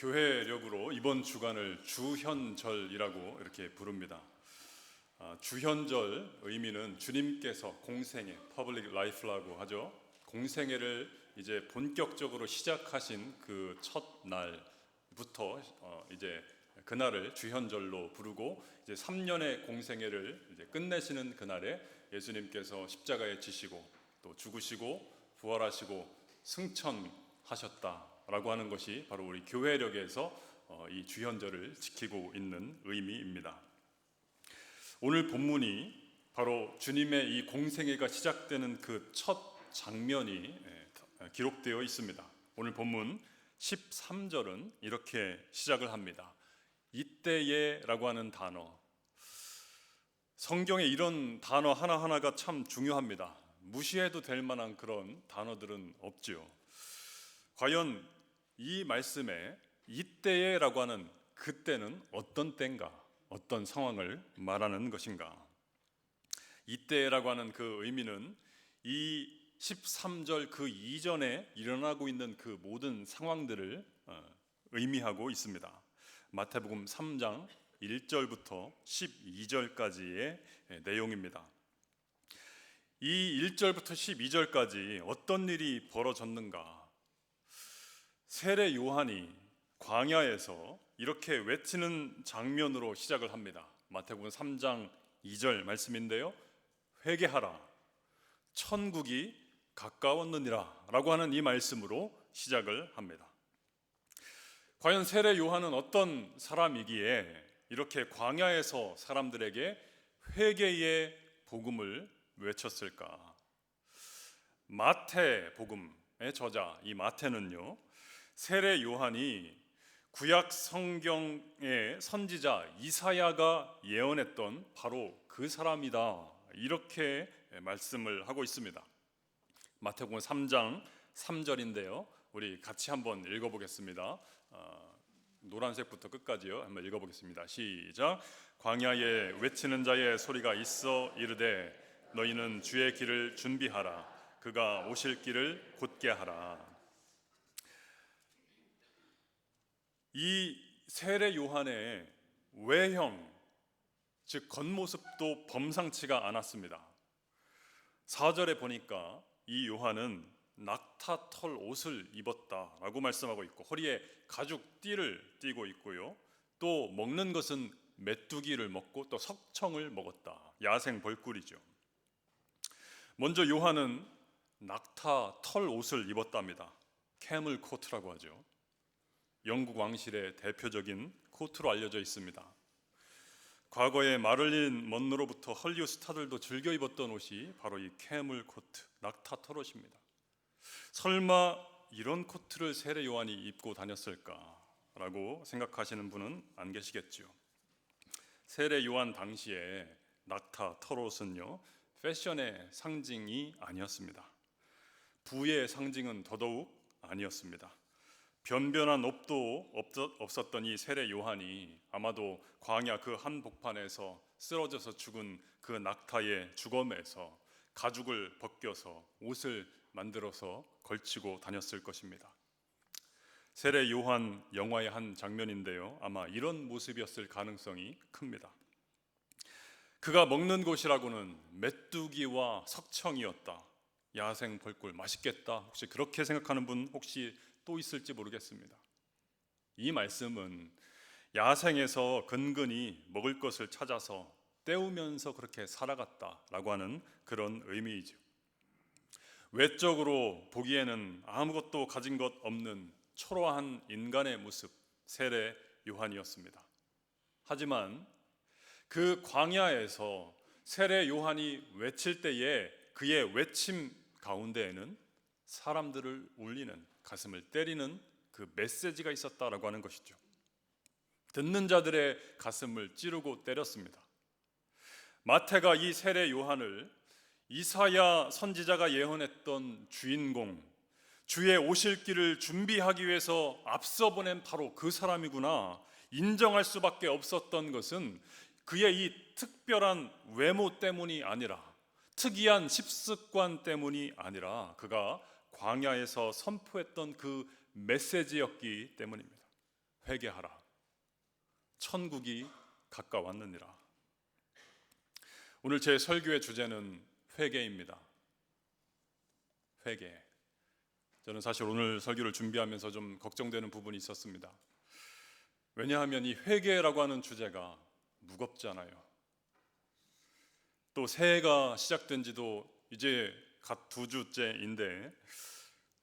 교회력으로 이번 주간을 주현절이라고 이렇게 부릅니다. 주현절 의미는 주님께서 공생애, 퍼블릭 라이프라고 하죠. 공생애를 이제 본격적으로 시작하신 그 첫날부터 이제 그날을 주현절로 부르고, 이제 3년의 공생애를 이제 끝내시는 그날에 예수님께서 십자가에 지시고 또 죽으시고 부활하시고 승천하셨다라고 하는 것이 바로 우리 교회력에서 이 주현절을 지키고 있는 의미입니다. 오늘 본문이 바로 주님의 이 공생애가 시작되는 그 첫 장면이 기록되어 있습니다. 오늘 본문 13절은 이렇게 시작을 합니다. 이때에라고 하는 단어, 성경에 이런 단어 하나하나가 참 중요합니다. 무시해도 될 만한 그런 단어들은 없지요. 과연 이 말씀에 이때에라고 하는 그때는 어떤 때인가, 어떤 상황을 말하는 것인가? 이때라고 하는 그 의미는 이 13절 그 이전에 일어나고 있는 그 모든 상황들을 의미하고 있습니다. 마태복음 3장 1절부터 12절까지의 내용입니다. 이 1절부터 12절까지 어떤 일이 벌어졌는가? 세례 요한이 광야에서 이렇게 외치는 장면으로 시작을 합니다. 마태복음 3장 2절 말씀인데요, 회개하라, 천국이 가까웠느니라 라고 하는 이 말씀으로 시작을 합니다. 과연 세례 요한은 어떤 사람이기에 이렇게 광야에서 사람들에게 회개의 복음을 외쳤을까? 마태복음의 저자 이 마태는요, 세례 요한이 구약 성경의 선지자 이사야가 예언했던 바로 그 사람이다, 이렇게 말씀을 하고 있습니다. 마태복음 3장 3절인데요, 우리 같이 한번 읽어보겠습니다. 노란색부터 끝까지요. 한번 읽어보겠습니다. 시작. 광야에 외치는 자의 소리가 있어 이르되 너희는 주의 길을 준비하라, 그가 오실 길을 곧게 하라. 이 세례 요한의 외형, 즉 겉모습도 범상치가 않았습니다. 4절에 보니까 이 요한은 낙타털 옷을 입었다라고 말씀하고 있고, 허리에 가죽 띠를 띠고 있고요, 또 먹는 것은 메뚜기를 먹고 또 석청을 먹었다. 야생 벌꿀이죠. 먼저 요한은 낙타털 옷을 입었답니다. 캐멀 코트라고 하죠. 영국 왕실의 대표적인 코트로 알려져 있습니다. 과거에 마릴린 먼로부터 헐리우드 스타들도 즐겨 입었던 옷이 바로 이 캐멀 코트, 낙타털 옷입니다. 설마 이런 코트를 세례 요한이 입고 다녔을까라고 생각하시는 분은 안 계시겠죠. 세례 요한 당시에 낙타털 옷은요, 패션의 상징이 아니었습니다. 부의 상징은 더더욱 아니었습니다. 변변한 옷도 없었던 이 세례 요한이 아마도 광야 그 한복판에서 쓰러져서 죽은 그 낙타의 주검에서 가죽을 벗겨서 옷을 만들어서 걸치고 다녔을 것입니다. 세례 요한 영화의 한 장면인데요, 아마 이런 모습이었을 가능성이 큽니다. 그가 먹는 곳이라고는 메뚜기와 석청이었다. 야생 벌꿀 맛있겠다. 혹시 그렇게 생각하는 분 혹시 또 있을지 모르겠습니다. 이 말씀은 야생에서 근근히 먹을 것을 찾아서 때우면서 그렇게 살아갔다라고 하는 그런 의미이죠. 외적으로 보기에는 아무것도 가진 것 없는 초라한 인간의 모습, 세례 요한이었습니다. 하지만 그 광야에서 세례 요한이 외칠 때에 그의 외침 가운데에는 사람들을 울리는, 가슴을 때리는 그 메시지가 있었다라고 하는 것이죠. 듣는 자들의 가슴을 찌르고 때렸습니다. 마태가 이 세례 요한을 이사야 선지자가 예언했던 주인공, 주의 오실 길을 준비하기 위해서 앞서 보낸 바로 그 사람이구나 인정할 수밖에 없었던 것은 그의 이 특별한 외모 때문이 아니라, 특이한 식습관 때문이 아니라 그가 광야에서 선포했던 그 메시지였기 때문입니다. 회개하라. 천국이 가까웠느니라. 오늘 제 설교의 주제는 회개입니다. 회개. 저는 사실 오늘 설교를 준비하면서 좀 걱정되는 부분이 있었습니다. 왜냐하면 이 회개라고 하는 주제가 무겁잖아요. 또 새해가 시작된 지도 이제 갓 2주째인데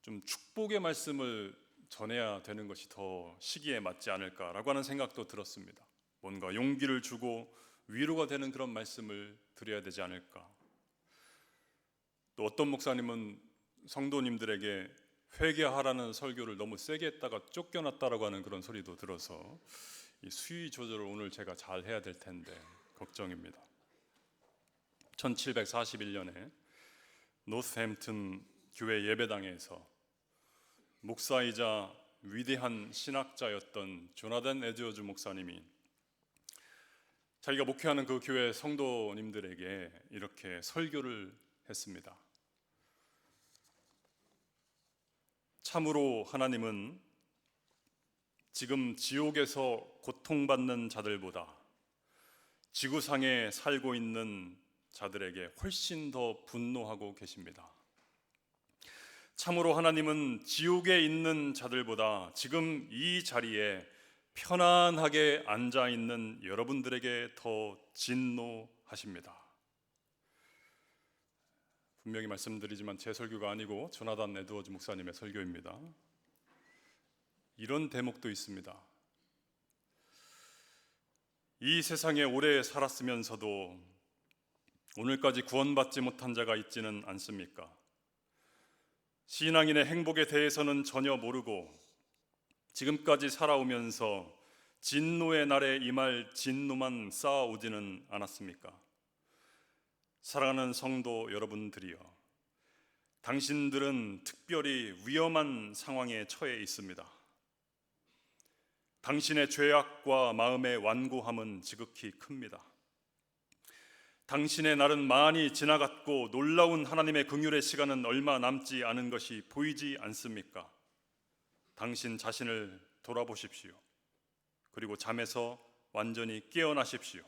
좀 축복의 말씀을 전해야 되는 것이 더 시기에 맞지 않을까라고 하는 생각도 들었습니다. 뭔가 용기를 주고 위로가 되는 그런 말씀을 드려야 되지 않을까. 또 어떤 목사님은 성도님들에게 회개하라는 설교를 너무 세게 했다가 쫓겨났다라고 하는 그런 소리도 들어서 이 수위 조절을 오늘 제가 잘 해야 될 텐데 걱정입니다. 1741년에 노스햄튼 교회 예배당에서 목사이자 위대한 신학자였던 조나단 에드워즈 목사님이 자기가 목회하는 그 교회 성도님들에게 이렇게 설교를 했습니다. 참으로 하나님은 지금 지옥에서 고통받는 자들보다 지구상에 살고 있는 자들에게 훨씬 더 분노하고 계십니다. 참으로 하나님은 지옥에 있는 자들보다 지금 이 자리에 편안하게 앉아 있는 여러분들에게 더 진노하십니다. 분명히 말씀드리지만 제 설교가 아니고 조나단 에드워즈 목사님의 설교입니다. 이런 대목도 있습니다. 이 세상에 오래 살았으면서도 오늘까지 구원받지 못한 자가 있지는 않습니까? 신앙인의 행복에 대해서는 전혀 모르고 지금까지 살아오면서 진노의 날에 임할 진노만 쌓아오지는 않았습니까? 사랑하는 성도 여러분들이여, 당신들은 특별히 위험한 상황에 처해 있습니다. 당신의 죄악과 마음의 완고함은 지극히 큽니다. 당신의 날은 많이 지나갔고 놀라운 하나님의 긍휼의 시간은 얼마 남지 않은 것이 보이지 않습니까? 당신 자신을 돌아보십시오. 그리고 잠에서 완전히 깨어나십시오.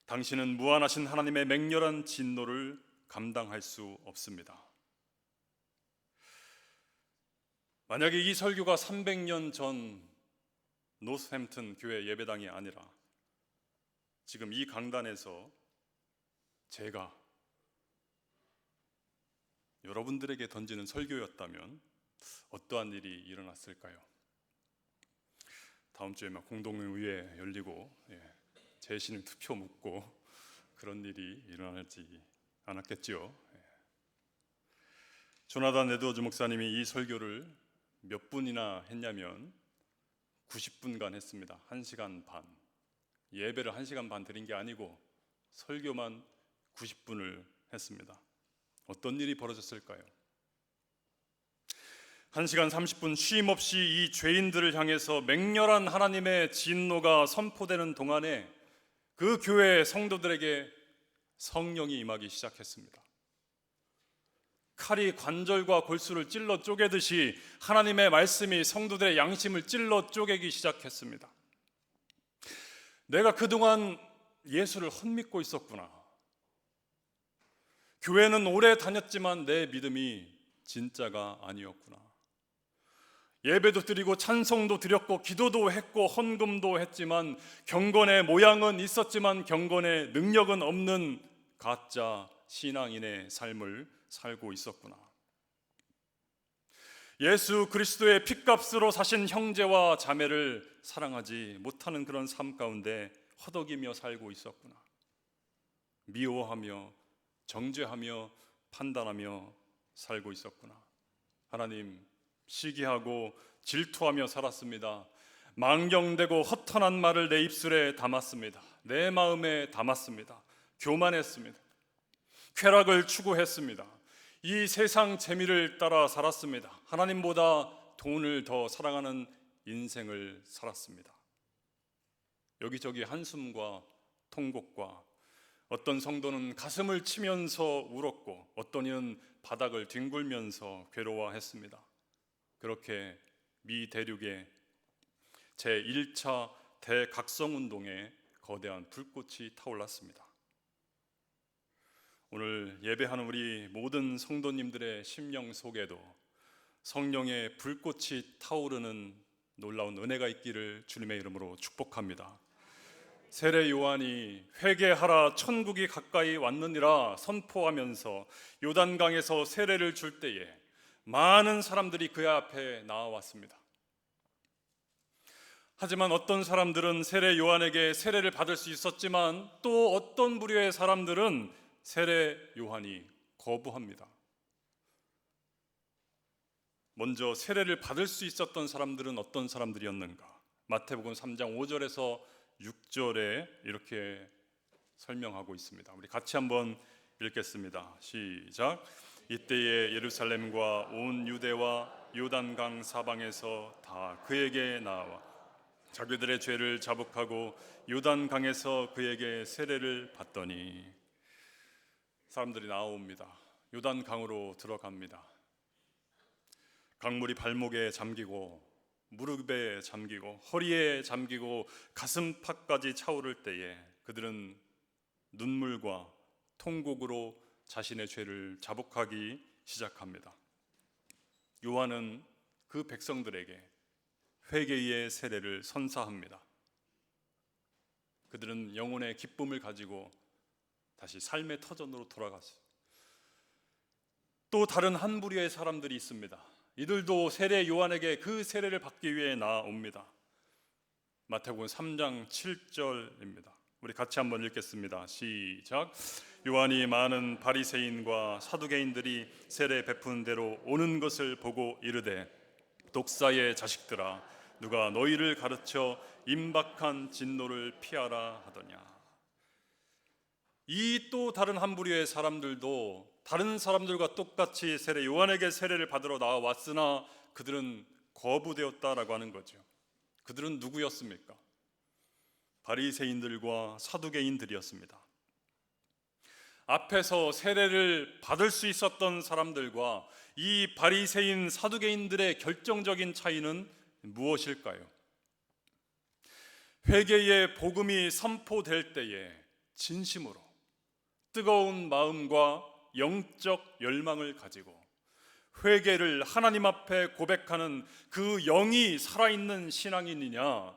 당신은 무한하신 하나님의 맹렬한 진노를 감당할 수 없습니다. 만약에 이 설교가 300년 전 노스햄튼 교회 예배당이 아니라 지금 이 강단에서 제가 여러분들에게 던지는 설교였다면 어떠한 일이 일어났을까요? 다음 주에 막 공동의회 열리고 재신임 투표 묻고 그런 일이 일어나지 않았겠죠. 조나단 에드워즈 목사님이 이 설교를 몇 분이나 했냐면 90분간 했습니다. 1시간 반. 예배를 1시간 반 드린 게 아니고 설교만 90분을 했습니다. 어떤 일이 벌어졌을까요? 1시간 30분 쉼 없이 이 죄인들을 향해서 맹렬한 하나님의 진노가 선포되는 동안에 그 교회 성도들에게 성령이 임하기 시작했습니다. 칼이 관절과 골수를 찔러 쪼개듯이 하나님의 말씀이 성도들의 양심을 찔러 쪼개기 시작했습니다. 내가 그동안 예수를 헛믿고 있었구나. 교회는 오래 다녔지만 내 믿음이 진짜가 아니었구나. 예배도 드리고 찬송도 드렸고 기도도 했고 헌금도 했지만 경건의 모양은 있었지만 경건의 능력은 없는 가짜 신앙인의 삶을 살고 있었구나. 예수 그리스도의 핏값으로 사신 형제와 자매를 사랑하지 못하는 그런 삶 가운데 허덕이며 살고 있었구나. 미워하며 정죄하며 판단하며 살고 있었구나. 하나님, 시기하고 질투하며 살았습니다. 망령되고 허탄한 말을 내 입술에 담았습니다. 내 마음에 담았습니다. 교만했습니다. 쾌락을 추구했습니다. 이 세상 재미를 따라 살았습니다. 하나님보다 돈을 더 사랑하는 인생을 살았습니다. 여기저기 한숨과 통곡과 어떤 성도는 가슴을 치면서 울었고 어떤 이는 바닥을 뒹굴면서 괴로워했습니다. 그렇게 미 대륙의 제1차 대각성운동에 거대한 불꽃이 타올랐습니다. 오늘 예배하는 우리 모든 성도님들의 심령 속에도 성령의 불꽃이 타오르는 놀라운 은혜가 있기를 주님의 이름으로 축복합니다. 세례 요한이 회개하라 천국이 가까이 왔느니라 선포하면서 요단강에서 세례를 줄 때에 많은 사람들이 그의 앞에 나와왔습니다. 하지만 어떤 사람들은 세례 요한에게 세례를 받을 수 있었지만 또 어떤 부류의 사람들은 세례 요한이 거부합니다. 먼저 세례를 받을 수 있었던 사람들은 어떤 사람들이었는가? 마태복음 3장 5절에서 6절에 이렇게 설명하고 있습니다. 우리 같이 한번 읽겠습니다. 시작. 이때에 예루살렘과 온 유대와 요단강 사방에서 다 그에게 나와 자기들의 죄를 자복하고 요단강에서 그에게 세례를 받더니, 사람들이 나옵니다. 요단강으로 들어갑니다. 강물이 발목에 잠기고 무릎에 잠기고 허리에 잠기고 가슴팍까지 차오를 때에 그들은 눈물과 통곡으로 자신의 죄를 자복하기 시작합니다. 요한은 그 백성들에게 회개의 세례를 선사합니다. 그들은 영혼의 기쁨을 가지고 다시 삶의 터전으로 돌아갔어요. 또 다른 한 부류의 사람들이 있습니다. 이들도 세례 요한에게 그 세례를 받기 위해 나옵니다. 마태복음 3장 7절입니다. 우리 같이 한번 읽겠습니다. 시작. 요한이 많은 바리새인과 사두개인들이 세례 베푸는 대로 오는 것을 보고 이르되, 독사의 자식들아, 누가 너희를 가르쳐 임박한 진노를 피하라 하더냐. 이 또 다른 한 부류의 사람들도 다른 사람들과 똑같이 세례 요한에게 세례를 받으러 나왔으나 그들은 거부되었다라고 하는 거죠. 그들은 누구였습니까? 바리새인들과 사두개인들이었습니다. 앞에서 세례를 받을 수 있었던 사람들과 이 바리새인 사두개인들의 결정적인 차이는 무엇일까요? 회개의 복음이 선포될 때에 진심으로 뜨거운 마음과 영적 열망을 가지고 회개를 하나님 앞에 고백하는 그 영이 살아있는 신앙인이냐,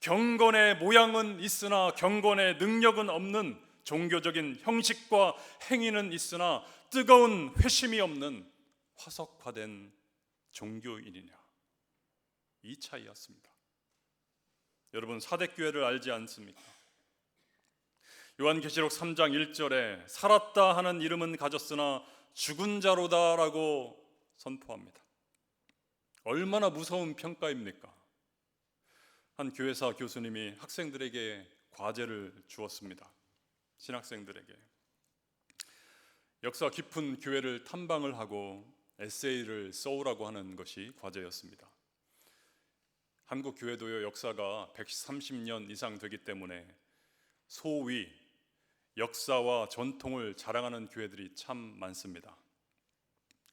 경건의 모양은 있으나 경건의 능력은 없는 종교적인 형식과 행위는 있으나 뜨거운 회심이 없는 화석화된 종교인이냐, 이 차이였습니다. 여러분, 사대교회를 알지 않습니까? 요한계시록 3장 1절에 살았다 하는 이름은 가졌으나 죽은 자로다 라고 선포합니다. 얼마나 무서운 평가입니까? 한 교회사 교수님이 학생들에게 과제를 주었습니다. 신학생들에게 역사 깊은 교회를 탐방을 하고 에세이를 써오라고 하는 것이 과제였습니다. 한국 교회도요, 역사가 130년 이상 되기 때문에 소위 역사와 전통을 자랑하는 교회들이 참 많습니다.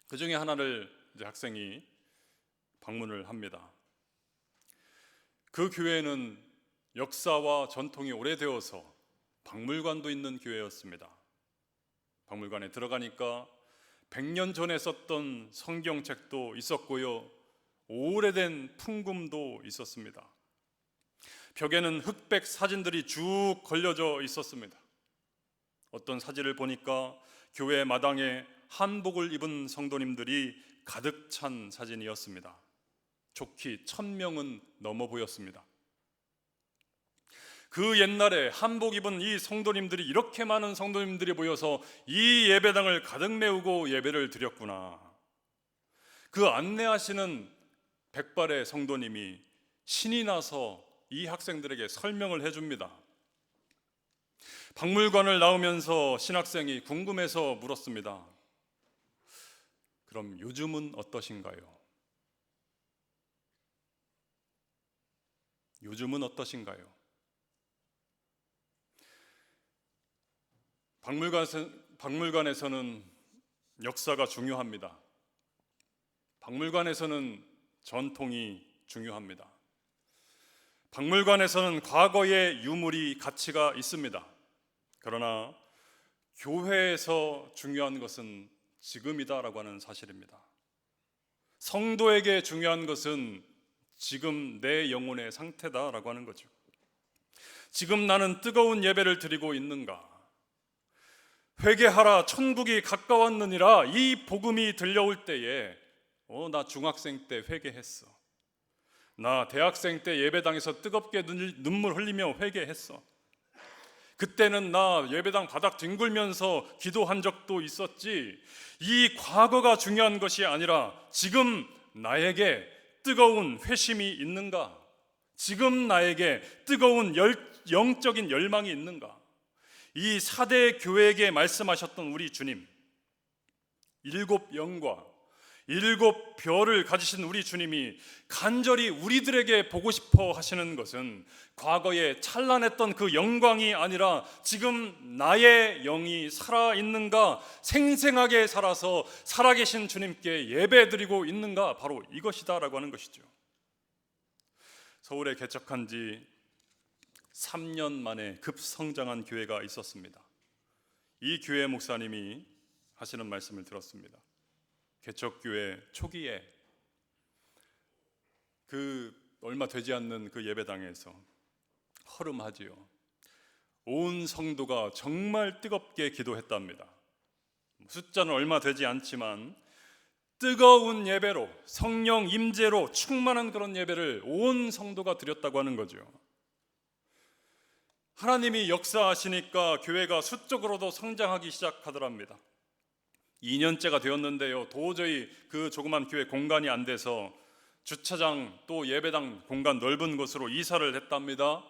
그 중에 하나를 이제 학생이 방문을 합니다. 그 교회는 역사와 전통이 오래되어서 박물관도 있는 교회였습니다. 박물관에 들어가니까 100년 전에 썼던 성경책도 있었고요, 오래된 풍금도 있었습니다. 벽에는 흑백 사진들이 쭉 걸려져 있었습니다. 어떤 사진을 보니까 교회 마당에 한복을 입은 성도님들이 가득 찬 사진이었습니다. 좋기 1000명은 넘어 보였습니다. 그 옛날에 한복 입은 이 성도님들이, 이렇게 많은 성도님들이 모여서 이 예배당을 가득 메우고 예배를 드렸구나. 그 안내하시는 백발의 성도님이 신이 나서 이 학생들에게 설명을 해줍니다. 박물관을 나오면서 신학생이 궁금해서 물었습니다. 그럼 요즘은 어떠신가요? 요즘은 어떠신가요? 박물관에서는 역사가 중요합니다. 박물관에서는 전통이 중요합니다. 박물관에서는 과거의 유물이 가치가 있습니다. 그러나 교회에서 중요한 것은 지금이다라고 하는 사실입니다. 성도에게 중요한 것은 지금 내 영혼의 상태다라고 하는 거죠. 지금 나는 뜨거운 예배를 드리고 있는가? 회개하라, 천국이 가까웠느니라, 이 복음이 들려올 때에 나 중학생 때 회개했어. 나 대학생 때 예배당에서 뜨겁게 눈물 흘리며 회개했어. 그때는 나 예배당 바닥 뒹굴면서 기도한 적도 있었지. 이 과거가 중요한 것이 아니라 지금 나에게 뜨거운 회심이 있는가? 지금 나에게 뜨거운 영적인 열망이 있는가? 이 4대 교회에게 말씀하셨던 우리 주님, 7 영과 7 별을 가지신 우리 주님이 간절히 우리들에게 보고 싶어 하시는 것은 과거에 찬란했던 그 영광이 아니라 지금 나의 영이 살아있는가, 생생하게 살아서 살아계신 주님께 예배드리고 있는가, 바로 이것이다라고 하는 것이죠. 서울에 개척한 지 3년 만에 급성장한 교회가 있었습니다. 이 교회 목사님이 하시는 말씀을 들었습니다. 개척교회 초기에 그 얼마 되지 않는 그 예배당에서 허름하지요. 온 성도가 정말 뜨겁게 기도했답니다. 숫자는 얼마 되지 않지만 뜨거운 예배로, 성령 임재로 충만한 그런 예배를 온 성도가 드렸다고 하는 거죠. 하나님이 역사하시니까 교회가 수적으로도 성장하기 시작하더랍니다. 2년째가 되었는데요, 도저히 그 조그만 교회 공간이 안 돼서 주차장 또 예배당 공간 넓은 곳으로 이사를 했답니다.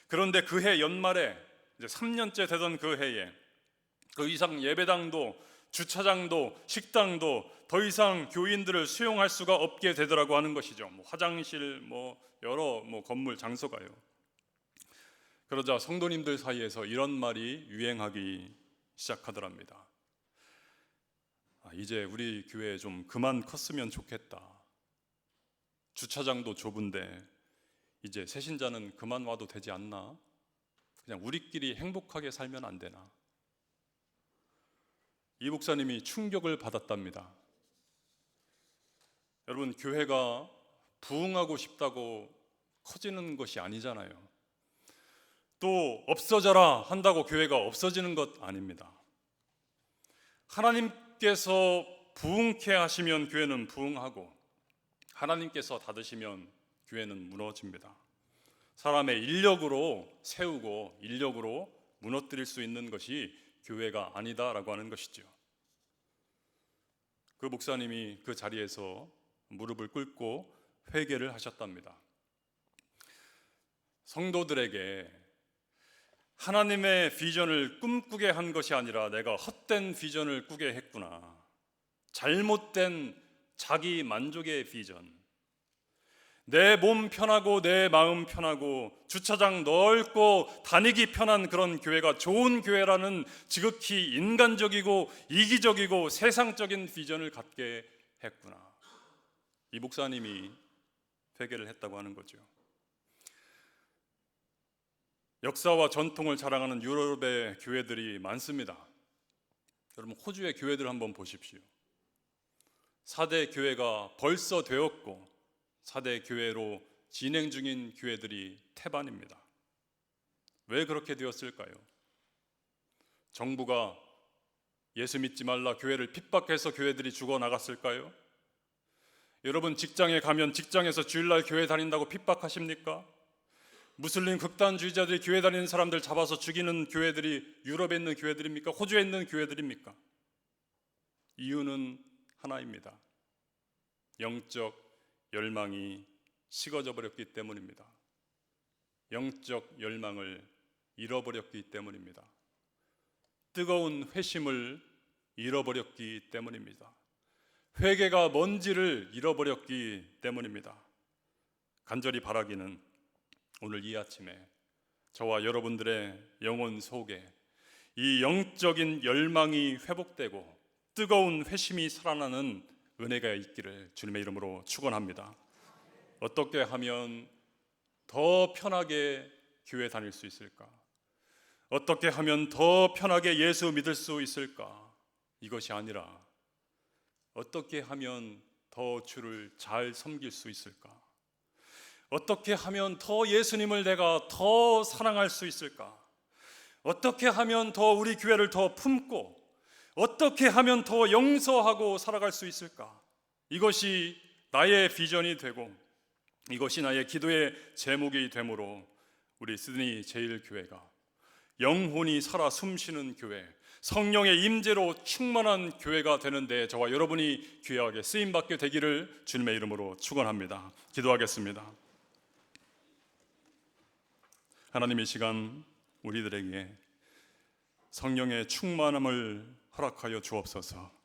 그런데 그 해 연말에 이제 3년째 되던 그 해에 그 이상 예배당도 주차장도 식당도 더 이상 교인들을 수용할 수가 없게 되더라고 하는 것이죠. 화장실 여러 건물 장소가요. 그러자 성도님들 사이에서 이런 말이 유행하기 시작하더랍니다. 이제 우리 교회 좀 그만 컸으면 좋겠다. 주차장도 좁은데 이제 새신자는 그만 와도 되지 않나? 그냥 우리끼리 행복하게 살면 안 되나? 이 목사님이 충격을 받았답니다. 여러분, 교회가 부흥하고 싶다고 커지는 것이 아니잖아요. 또 없어져라 한다고 교회가 없어지는 것 아닙니다. 하나님께서 부흥케 하시면 교회는 부흥하고 하나님께서 닫으시면 교회는 무너집니다. 사람의 인력으로 세우고 인력으로 무너뜨릴 수 있는 것이 교회가 아니다라고 하는 것이죠. 그 목사님이 그 자리에서 무릎을 꿇고 회개를 하셨답니다. 성도들에게 하나님의 비전을 꿈꾸게 한 것이 아니라 내가 헛된 비전을 꾸게 했구나. 잘못된 자기 만족의 비전. 내 몸 편하고 내 마음 편하고 주차장 넓고 다니기 편한 그런 교회가 좋은 교회라는 지극히 인간적이고 이기적이고 세상적인 비전을 갖게 했구나. 이 목사님이 회개를 했다고 하는 거죠. 역사와 전통을 자랑하는 유럽의 교회들이 많습니다. 여러분, 호주의 교회들 한번 보십시오. 4대 교회가 벌써 되었고 4대 교회로 진행 중인 교회들이 태반입니다. 왜 그렇게 되었을까요? 정부가 예수 믿지 말라 교회를 핍박해서 교회들이 죽어나갔을까요? 여러분, 직장에 가면 직장에서 주일날 교회 다닌다고 핍박하십니까? 무슬림 극단주의자들이 교회 다니는 사람들 잡아서 죽이는 교회들이 유럽에 있는 교회들입니까? 호주에 있는 교회들입니까? 이유는 하나입니다. 영적 열망이 식어져 버렸기 때문입니다. 영적 열망을 잃어버렸기 때문입니다. 뜨거운 회심을 잃어버렸기 때문입니다. 회개가 뭔지를 잃어버렸기 때문입니다. 간절히 바라기는 오늘 이 아침에 저와 여러분들의 영혼 속에 이 영적인 열망이 회복되고 뜨거운 회심이 살아나는 은혜가 있기를 주님의 이름으로 축원합니다. 어떻게 하면 더 편하게 교회 다닐 수 있을까? 어떻게 하면 더 편하게 예수 믿을 수 있을까? 이것이 아니라 어떻게 하면 더 주를 잘 섬길 수 있을까? 어떻게 하면 더 예수님을 내가 더 사랑할 수 있을까? 어떻게 하면 더 우리 교회를 더 품고 어떻게 하면 더 용서하고 살아갈 수 있을까? 이것이 나의 비전이 되고 이것이 나의 기도의 제목이 되므로 우리 시드니 제일교회가 영혼이 살아 숨쉬는 교회, 성령의 임재로 충만한 교회가 되는데 저와 여러분이 귀하게 쓰임받게 되기를 주님의 이름으로 축원합니다. 기도하겠습니다. 하나님, 이 시간 우리들에게 성령의 충만함을 허락하여 주옵소서.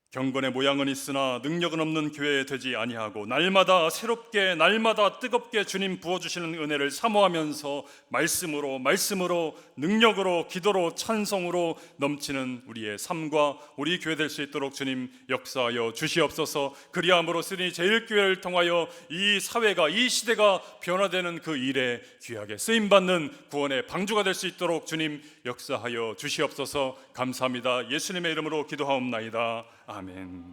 경건의 모양은 있으나 능력은 없는 교회 되지 아니하고 날마다 새롭게 날마다 뜨겁게 주님 부어주시는 은혜를 사모하면서 말씀으로 능력으로 기도로 찬송으로 넘치는 우리의 삶과 우리 교회 될 수 있도록 주님 역사하여 주시옵소서. 그리함으로 쓰니 제일교회를 통하여 이 사회가 이 시대가 변화되는 그 일에 귀하게 쓰임받는 구원의 방주가 될 수 있도록 주님 역사하여 주시옵소서. 감사합니다. 예수님의 이름으로 기도하옵나이다. 아멘.